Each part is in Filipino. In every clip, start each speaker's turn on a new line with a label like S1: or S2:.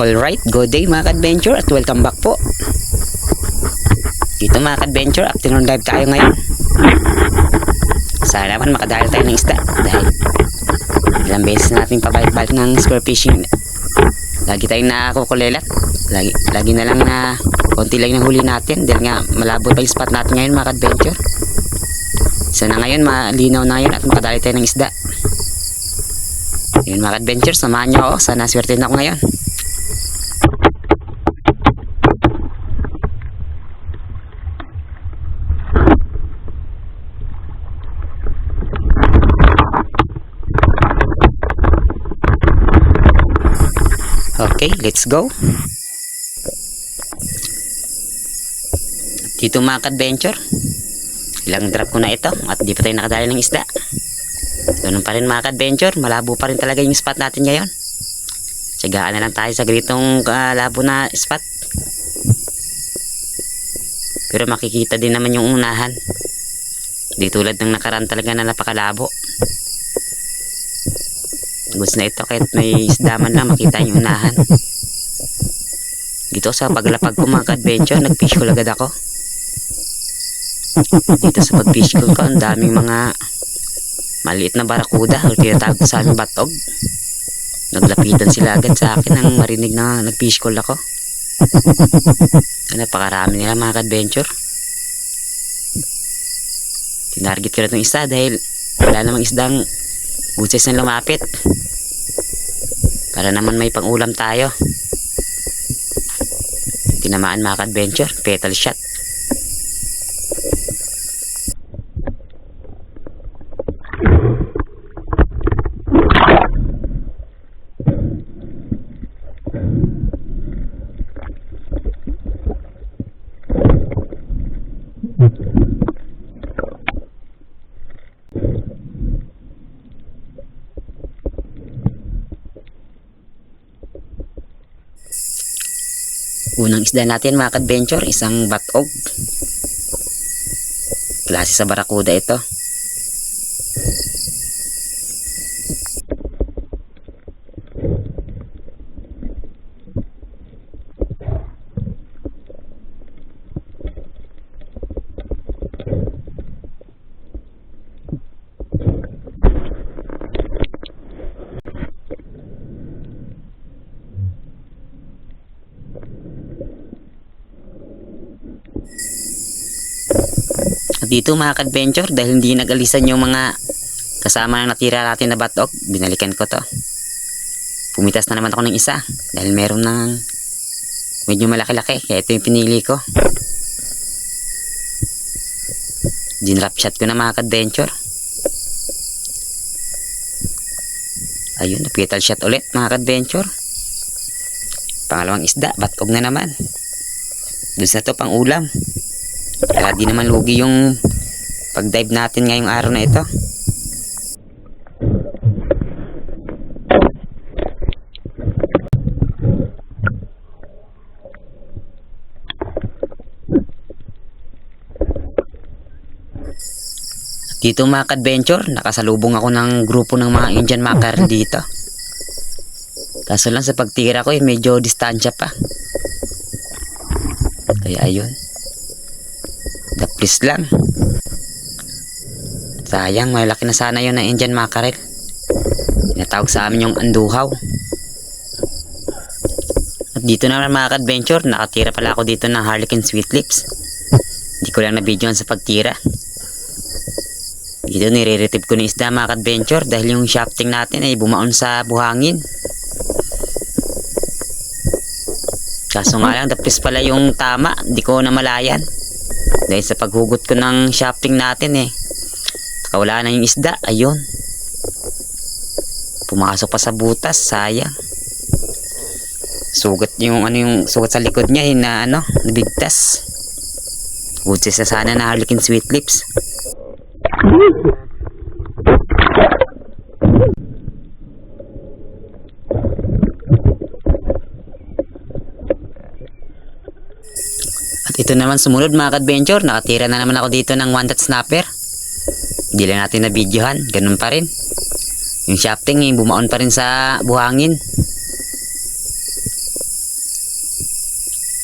S1: Alright, good day mga ka-adventure at welcome back po. Dito mga ka-adventure, afternoon dive tayo ngayon. Sana naman makadahil tayo ng isda dahil ilang beses natin pabalik-balik ng spear fishing. Lagi tayong nakakukulelat. Lagi na lang na konti lang yung huli natin dahil nga malabo pa yung spot natin ngayon mga ka-adventure. Sana ngayon malinaw na ngayon at makadahil tayo ng isda. Yun mga ka-adventure, samahan nyo ako. Sana swerte na ako ngayon. Okay, let's go. Dito mga ka-adventure, ilang drop ko na ito at di pa tayo nakadali ng isda. Ganun pa rin mga ka-adventure, malabo pa rin talaga yung spot natin ngayon. Tsagaan na lang tayo sa ganitong labo na spot. Pero makikita din naman yung unahan. Di tulad ng nakaraan talaga na napakalabo. Gusto na ito kahit may isdaman lang makita yung unahan. Dito sa paglapag ko mga ka-adventure, nag-fish ko agad ako. Dito sa pag-fish ko ang daming mga maliit na barakuda o tinatawag sa aming batog. Naglapitan sila agad sa akin nang marinig na nag-fish call ako. Napakarami nila mga ka-adventure. Tinarget ko na itong isa dahil wala namang isdang buses na lumapit. Para naman may pang-ulam tayo. Tinamaan mga ka-adventure, petal shot. Unang isda natin mga ka-adventure, isang batog. Klase sa barakuda ito. Dito mga ka-adventure, dahil hindi nagalisan yung mga kasama na natira natin na batok, binalikan ko to. Pumitas na naman ako ng isa dahil meron ng medyo malaki-laki, kaya ito yung pinili ko. Dinrap shot ko na mga ka-adventure. Ayun, napital shot ulit mga ka-adventure. Pangalawang isda, batog na naman. Dun na to pang ulam. Kaya di naman lugi yung pag-dive natin ngayong araw na ito. Dito mga ka-adventure, nakasalubong ako ng grupo ng mga Indian mackerel dito. Kaso lang sa pagtira ko medyo distansya pa. Kaya ayun. Daplis lang. Sayang, malaki na sana yun ng Indian mackerel. Tinatawag sa amin yung anduhaw. At dito naman mga ka-adventure, nakatira pala ako dito ng Harlequin Sweet Lips. Hindi ko lang na-videoan sa pagtira. Dito nire-retrieve ko ng isda mga ka-adventure dahil yung shafting natin ay bumaon sa buhangin. Kaso nga lang, dapis pala yung tama, di ko namalayan. Dahil sa paghugot ko ng shafting natin nakawala na yung isda, ayun. Pumasok pa sa butas, sayang. Sugat yung sugat sa likod niya na nabigtas. Good sa sana na Harlequin Sweet Lips. At ito naman sumunod mga ka-adventure, nakatira na naman ako dito ng 1 dot snapper. Hindi lang natin na videohan, ganun pa rin. Yung shafting bumaon pa rin sa buhangin.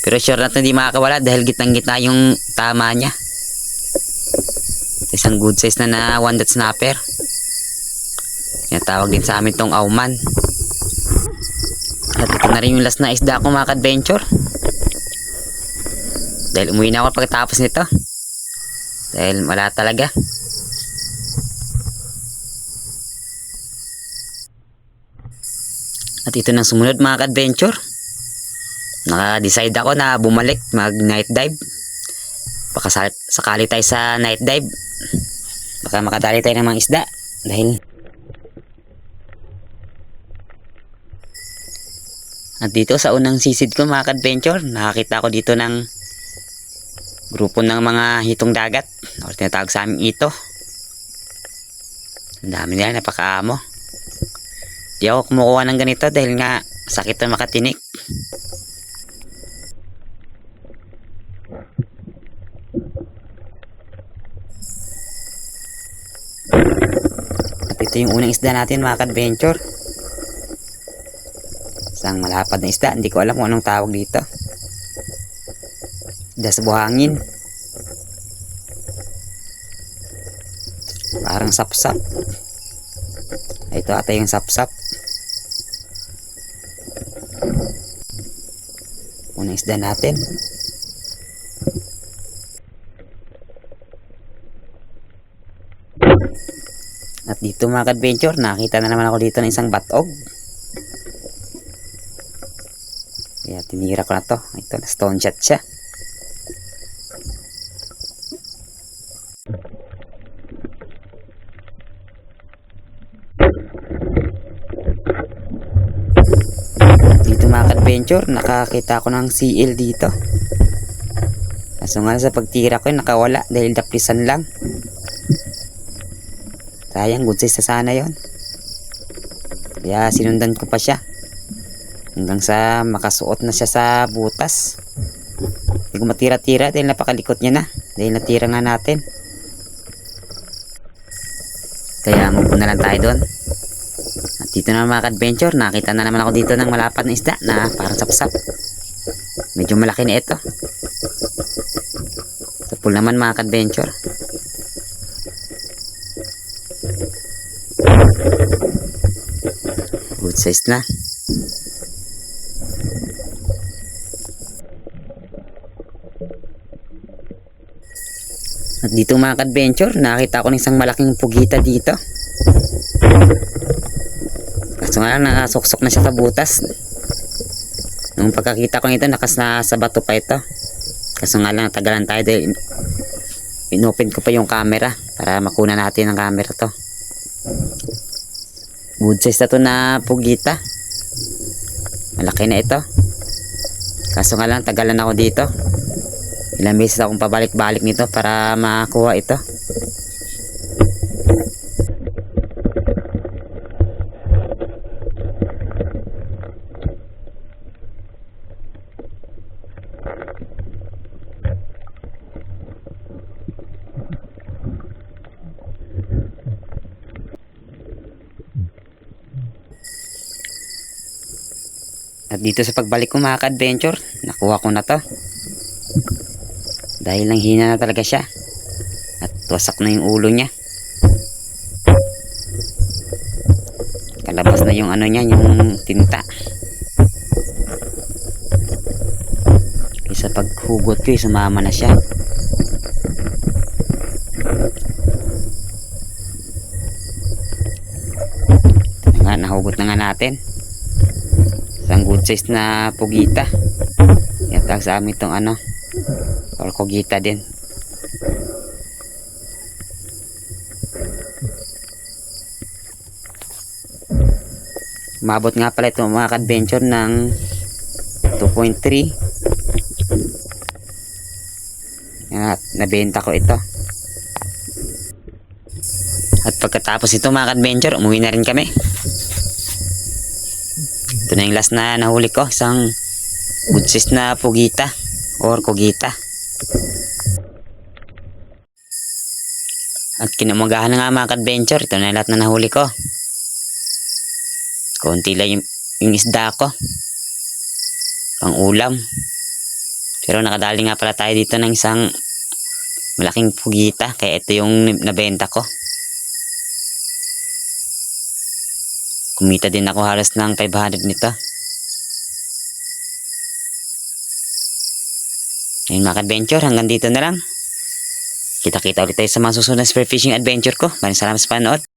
S1: Pero sure natin hindi makakawala dahil gitnang-gitna yung tama niya. Isang good size na 1 dot snapper. Tawag din sa amin tong auman. At ito na rin yung last na isda ko mga ka-adventure. Dahil umuwi na ako pagkatapos nito. Dahil wala talaga. At ito nang sumunod mga ka-adventure. Naka-decide ako na bumalik mag night dive. Baka sakali tayo sa night dive. Baka makadali tayo ng mga isda. Dahil at dito sa unang sisid ko mga ka-adventure, nakakita ko dito ng grupo ng mga hitong dagat o tinatawag sa amin ito. Ang dami nila, napakaamo. Di ako kumukuha ng ganito dahil nga sakit na makatinik. At ito yung unang isda natin mga ka-adventure. Isang malapad na isda, hindi ko alam kung anong tawag dito. Isda sa buhangin. Parang sapsap. Ito ata yung sapsap. Unang isda natin. At dito mga ka-adventure, nakita na naman ako dito ng isang batog. Kaya tinira ko na to. Ito na stone shot siya. Dito mga ka-adventure, nakakita ko ng CL dito. Kaso nga sa pagtira ko nakawala dahil daplisan lang. Sayang, good size sana yon. Kaya sinundan ko pa siya hanggang sa makasuot na siya sa butas. Hindi ko matira-tira dahil napakalikot niya na. Dahil natira nga natin. Kaya move na lang tayo doon. At dito na mga ka-adventure, nakita na naman ako dito ng malapad na isda na parang sapsap. Medyo malaki na ito. Sa pool naman mga ka-adventure. Good size na. At dito mga ka-adventure, nakita ko ng isang malaking pugita dito. Kaso nga lang, nakasuksok na siya sa butas. Nung pagkakita ko nito, sa bato pa ito. Kaso nga lang, natagalan tayo dahil inopen ko pa yung camera para makuna natin ang camera to. Good size na to na pugita. Malaki na ito. Kaso nga lang tagalan ako dito. Ilang beses akong pabalik-balik nito para makakuha ito. At dito sa pagbalik ko mga ka-adventure, nakuha ko na to. Dahil lang hina na talaga siya. At wasak na yung ulo niya. Kalabas na yung ano niya, yung tinta. Kaya sa paghugot ko, sumama na siya. Ito na nga, nahugot na nga natin. Isang good size na pugita. Yatag sa amin itong ano, or kugita din. Umabot nga pala ito mga ka-adventure ng 2.3. At nabenta ko ito. At pagkatapos ito mga ka-adventure, umuwi na rin kami. Ito na yung last na nahuli ko. Isang good size na pugita or kugita. At kinamagahan na nga mga ka-adventure. Ito na lahat na nahuli ko. Konti lang yung isda ko. Pang ulam. Pero nakadali nga pala tayo dito ng isang malaking pugita. Kaya ito yung nabenta ko. Kumita din ako halos ng 500 nito. Ayun mga ka-adventure, hanggang dito na lang. Kita-kita ulit tayo sa mga susunod na spearfishing adventure ko. Maraming salamat sa panood.